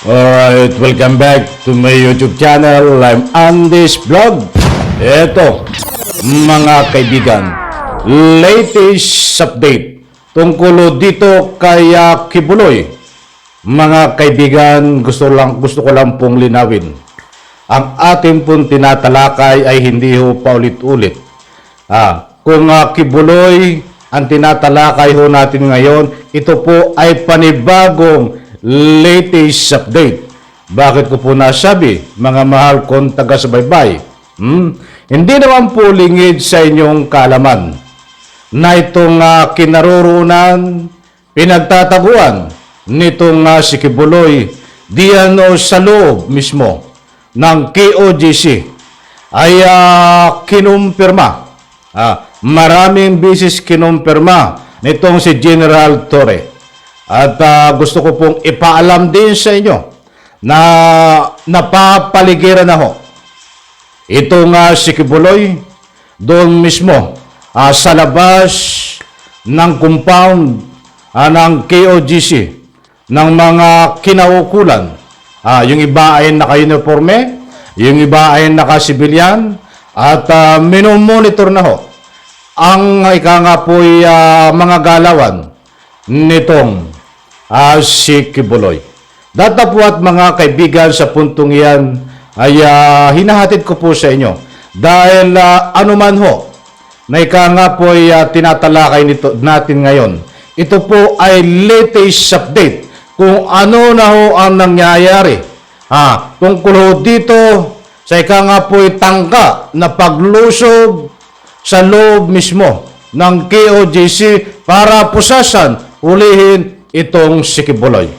Alright, welcome back to my YouTube channel. I'm Andy's Vlog. Eto, mga kaibigan, latest update tungkol dito kay Kibuloy. Mga kaibigan, gusto ko lang pong linawin. Ang ating pong tinatalakay ay hindi ho paulit-ulit. Kung Kibuloy ang tinatalakay ho natin ngayon, ito po ay panibagong latest update. Bakit ko po nasabi, mga mahal kong taga-subaybay? Hindi naman po lingid sa inyong kaalaman na itong kinaroroonan, pinagtataguan nitong si Kibuloy diyan sa loob mismo ng KOJC ay kinumpirma. Maraming bisis kinumpirma nitong si General Torre. At gusto ko pong ipaalam din sa inyo na napapaligiran na ho itong si Kibuloy doon mismo sa labas ng compound ng KOGC ng mga kinaukulan. Yung iba ay naka-uniforme, yung iba ay naka-sibilyan, at minomonitor na ho ang po'y mga galawan nitong si Kibuloy. Datapwat mga kaibigan, sa puntong iyan ay hinahatid ko po sa inyo dahil anuman ho na po'y tinatalakay natin ngayon, ito po ay latest update kung ano na ho ang nangyayari tungkol ho dito sa po'y tangka na paglusob sa loob mismo ng KOJC para pusasan, hulihin itong si Kibuloy.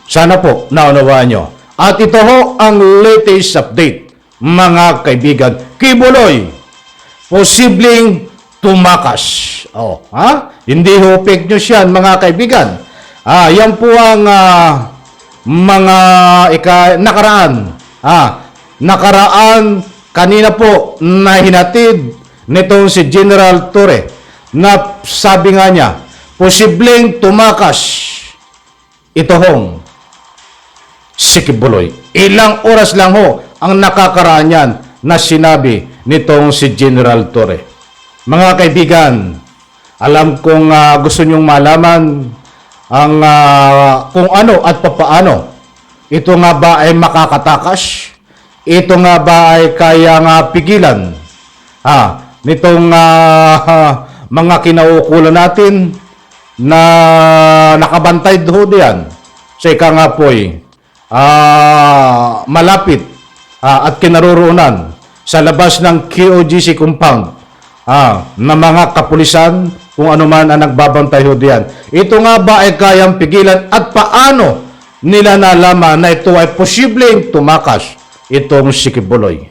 Sana po naunawaan nyo. At ito ho ang latest update, mga kaibigan. Kibuloy, posibleng tumakas. Hindi ho fake news yan, mga kaibigan. Yan po ang mga nakaraan. Nakaraan, kanina po na hinatid nitong si General Torre na sabi nga niya, posibleng tumakas ito hong si Kibuloy. Ilang oras lang ho ang nakakaraan yan na sinabi nitong si General Torre. Mga kaibigan, alam kong gusto nyong malaman ang kung ano at papaano ito nga ba ay makakatakas, ito nga ba ay kaya pigilan nitong mga kinaukulan natin na nakabantay doon diyan sa po'y malapit at kinaroroonan sa labas ng KOGC compound na mga kapulisan, kung ano man ang nagbabantay ho diyan. Ito nga ba ay kayang pigilan at paano nila nalaman na ito ay posibleng tumakas itong si Kibuloy?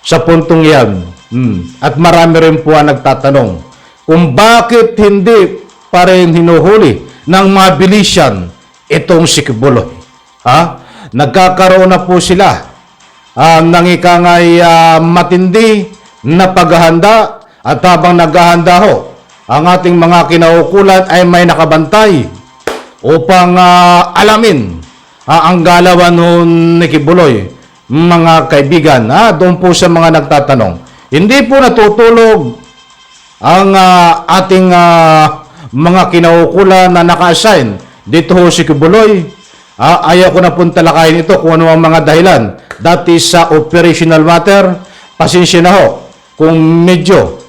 Sa puntong yan, at marami rin po ang nagtatanong kung bakit hindi pa rin hinuhuli ng mabilisyan itong si Kibuloy. Nagkakaroon na po sila ng matindi na paghahanda, at habang naghahanda ho, ang ating mga kinaukulan ay may nakabantay upang alamin ang galawan ni Kibuloy. Mga kaibigan, doon po sa mga nagtatanong, hindi po natutulog ang ating mga kinaukulan na naka-assign dito ho si Kibuloy. Ayaw ko na pong talakayin ito kung ano ang mga dahilan. That is operational matter. Pasensya na ho kung medyo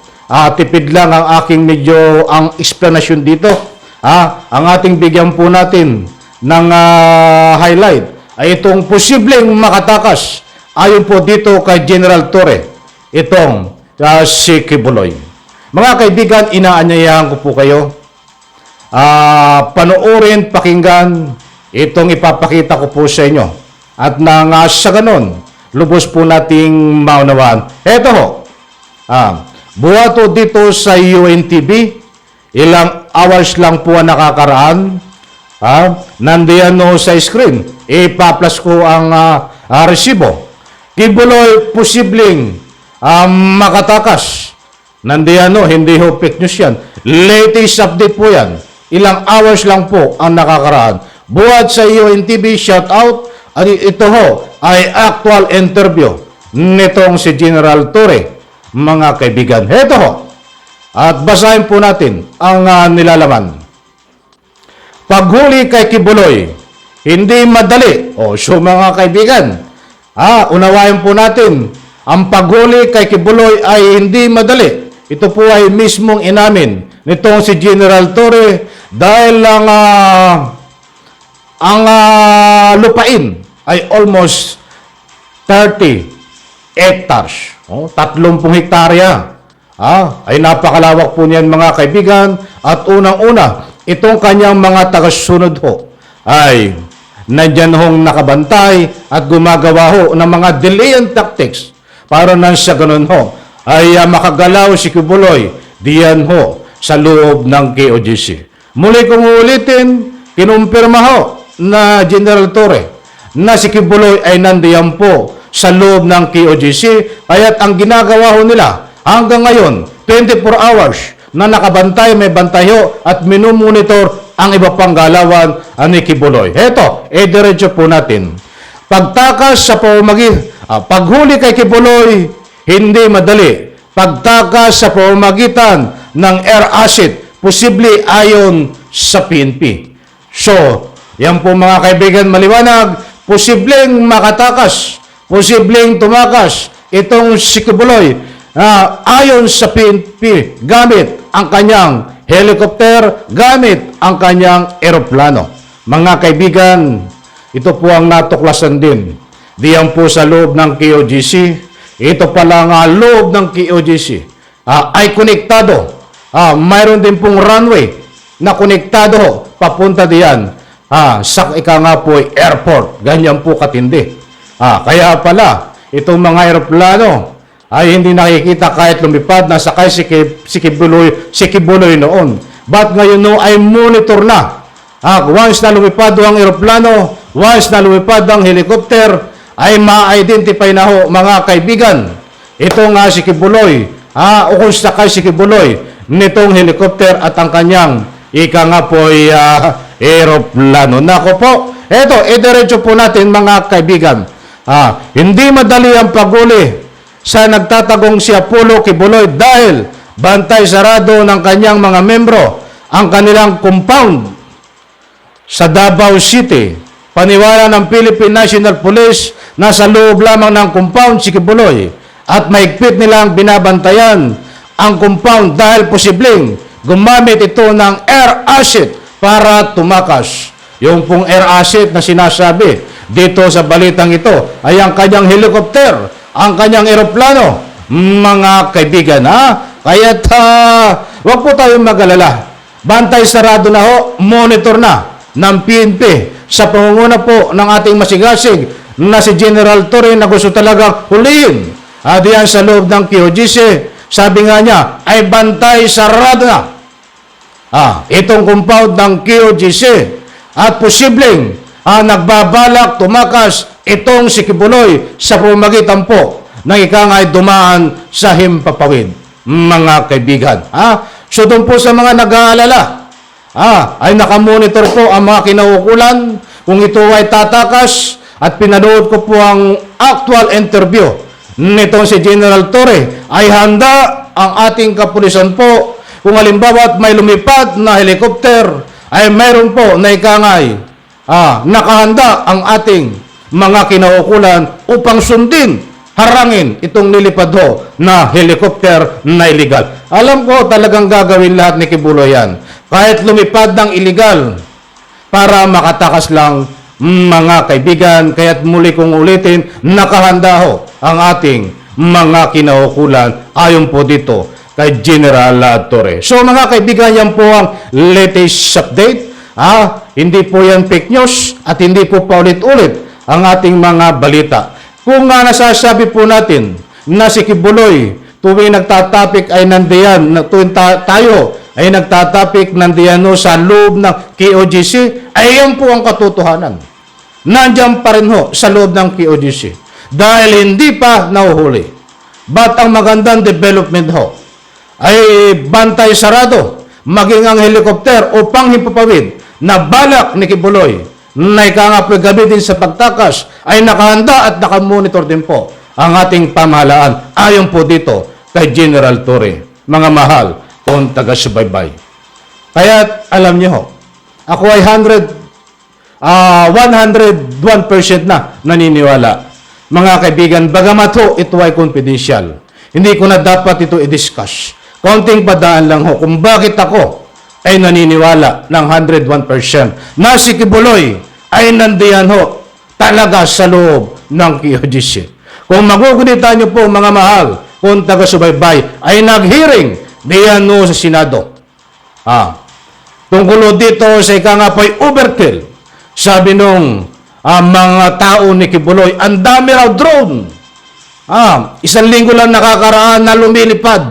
tipid lang ang aking ang explanation dito. Ang ating bigyan po natin ng highlight ay itong posibleng makatakas ayon po dito kay General Torre itong si Kibuloy. Mga kaibigan, inaanyayahan ko po kayo panoorin, pakinggan itong ipapakita ko po sa inyo, at nang sa ganon lubos po nating maunawaan. Eto ho, buhato dito sa UNTV, ilang hours lang po ang nakakaraan. Nandiyan no sa screen, ipaplas ko ang resibo. Kibuloy posibleng makatakas. Nandiyan no, hindi ho fake news yan. Latest update po yan. Ilang hours lang po ang nakakaraan. buhat sa UNTV, shout out. At ito ho ay actual interview nitong si General Torre, mga kaibigan. Ito ho. At basahin po natin ang nilalaman. Paghuli kay Kibuloy, hindi madali. So mga kaibigan, unawain po natin, ang paghuli kay Kibuloy ay hindi madali. Ito po ay mismong inamin nitong si General Torre dahil ang lupain ay almost 30 hectares. 30 hektarya. Ay napakalawak po niyan mga kaibigan. At unang-una, itong kanyang mga tagasunod ho ay nandyan hong nakabantay at gumagawa ho ng mga delaying tactics para nang sa ganun ho ay makagalaw si Kibuloy diyan ho sa loob ng KOGC. Muli kong ulitin, kinumpirma ho na General Torre na si Kibuloy ay nandiyan po sa loob ng KOGC, kaya't ang ginagawa ho nila hanggang ngayon, 24 hours na nakabantay, may bantayo at minumonitor ang iba pang galawan ni Kibuloy. Heto, diretso po natin. Pagtakas sa paghuli kay Kibuloy, hindi madali. Pagtakas sa pamamagitan ng air asset, posible ayon sa PNP. So, yan po mga kaibigan maliwanag, posibleng makatakas, posibleng tumakas itong si Kibuloy ayon sa PNP gamit ang kanyang helicopter, gamit ang kanyang eroplano. Mga kaibigan, ito po ang natuklasan din. Diyan po sa loob ng KOGC, ito pala nga loob ng KOGC ay konektado. Mayroon din pong runway na konektado papunta diyan sa ika nga po airport. Ganyan po katindi. Kaya pala, itong mga aeroplano ay hindi nakikita kahit lumipad na sakay si Kibuloy noon. But ngayon no ay monitor na. Once na lumipad ang aeroplano, once na lumipad ang helicopter, ay ma-identify na ho mga kaibigan. Ito nga si Kibuloy, o kung sakay si Kibuloy nitong helicopter at ang kanyang ika nga po ay aeroplano. Nako po, eto, diretso po natin mga kaibigan. Hindi madali ang paghuli sa nagtatagong si Apollo Kibuloy dahil bantay sarado ng kanyang mga membro ang kanilang compound sa Davao City. Paniwala ng Philippine National Police na sa loob lamang ng compound si Kibuloy at mahigpit nilang binabantayan ang compound dahil posibleng gumamit ito ng air asset para tumakas. Yung pong air asset na sinasabi dito sa balitang ito ay ang kanyang helicopter, ang kanyang eroplano, mga kaibigan. Kaya't wag po tayong mag-alala. Bantay sarado na ho, monitor na ng PNP sa pangunguna po ng ating masigasig na si General Torre na gusto talagang huliin diyan sa loob ng KOGC. Sabi nga niya, ay bantay sarado na itong compound ng KOGC at posibleng nagbabalak tumakas itong si Kibuloy sa pamamagitan po ng ikangay dumaan sa Himpapawid, mga kaibigan. So doon po sa mga nag-aalala, ay nakamonitor po ang mga kinaukulan kung ito ay tatakas at pinanood ko po ang actual interview nitong si General Torre ay handa ang ating kapulisan po kung halimbawa may lumipad na helicopter ay mayroon po na ikangay nakahanda ang ating mga kinaukulan upang sundin, harangin itong nilipad ho na helicopter na illegal. Alam ko talagang gagawin lahat ni Kibuloy yan. Kahit lumipad ng illegal para makatakas lang, mga kaibigan. Kaya't muli kong ulitin, nakahanda ho ang ating mga kinaukulan ayon po dito kay General Torre. So mga kaibigan, yan po ang latest update. Hindi po yan fake news at hindi po paulit-ulit ang ating mga balita. Kung nasasabi po natin na si Kibuloy tuwing nagtatapik ay nandiyan, tuwing tayo ay nagtatapik nandiyan sa loob ng KOGC, ay yan po ang katotohanan. Nandiyan pa rin ho sa loob ng KOGC dahil hindi pa nahuhuli. But ang magandang development ho ay bantay sarado maging ang helicopter upang himpapawid na balak ni Kibuloy na ika nga po gamitin sa pagtakas ay nakahanda at nakamonitor din po ang ating pamahalaan ayon po dito kay General Torre. Mga mahal kung taga-subaybay. Kaya alam niyo ho, ako ay 101% na naniniwala. Mga kaibigan, bagamat ho ito ay confidential, hindi ko na dapat ito i-discuss. Konting padaan lang ho kung bakit ako ay naniniwala ng 101% na si Kibuloy ay nandiyan ho talaga sa loob ng QGC. Kung magugunitan niyo po mga mahal, kung taga-subaybay ay nag-hearing diyan no sa Senado. Tungkol dito sa ika nga po'y overkill. Sabi nung mga tao ni Kibuloy, ang dami raw drone. 1 linggo lang nakakaraan na lumilipad.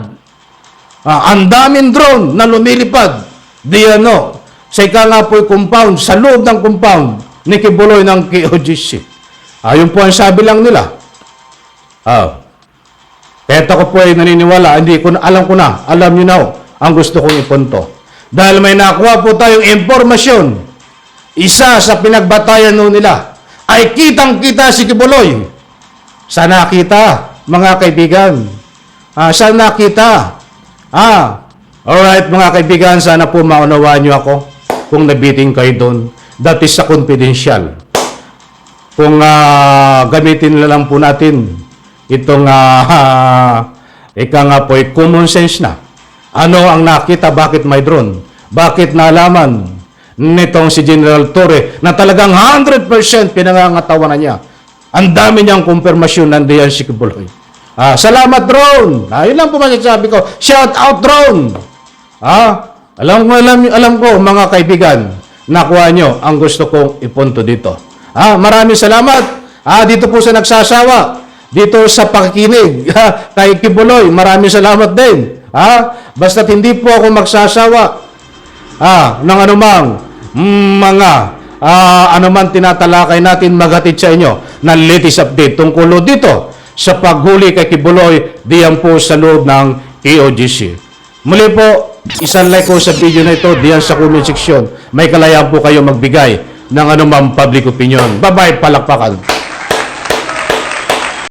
Ang daming drone na lumilipad. Diyan no sa ika nga po'y compound, sa loob ng compound ni Kibuloy ng KOGC. Yun po ang sabi lang nila. Kahit ako po ay naniniwala, alam nyo na ang gusto kong ipunto. Dahil may nakuha po tayong impormasyon, isa sa pinagbatayan nila, ay kitang-kita si Kibuloy. Saan nakita, mga kaibigan? Saan nakita? Alright, mga kaibigan, sana po maunawaan nyo ako kung nabiting kayo doon. That is sa confidential. Kung gamitin na lang po natin itong ika nga po ay common sense na. Ano ang nakita? Bakit may drone? Bakit nalaman nitong si General Torre na talagang 100% pinangangatawanan niya? Ang dami niyang kumpirmasyon nandiyan si Kibuloy. Salamat drone! Yun lang po masasabi ko. Shout out drone! Alam ko mga kaibigan, nakuha nyo ang gusto kong ipunto dito. Maraming salamat. Dito po sa nagsasawa. Dito sa pakikinig kay Kibuloy, maraming salamat din. Basta't hindi po ako magsasawa ng anumang mga anuman tinatalakay natin maghatid sa inyo ng latest update tungkol dito sa paghuli kay Kibuloy diyan po sa loob ng KOGC. Muli po, isang like ko sa video na ito diyan sa comment section. May kalayaan po kayo magbigay ng anumang public opinion. Bye-bye, palakpakan.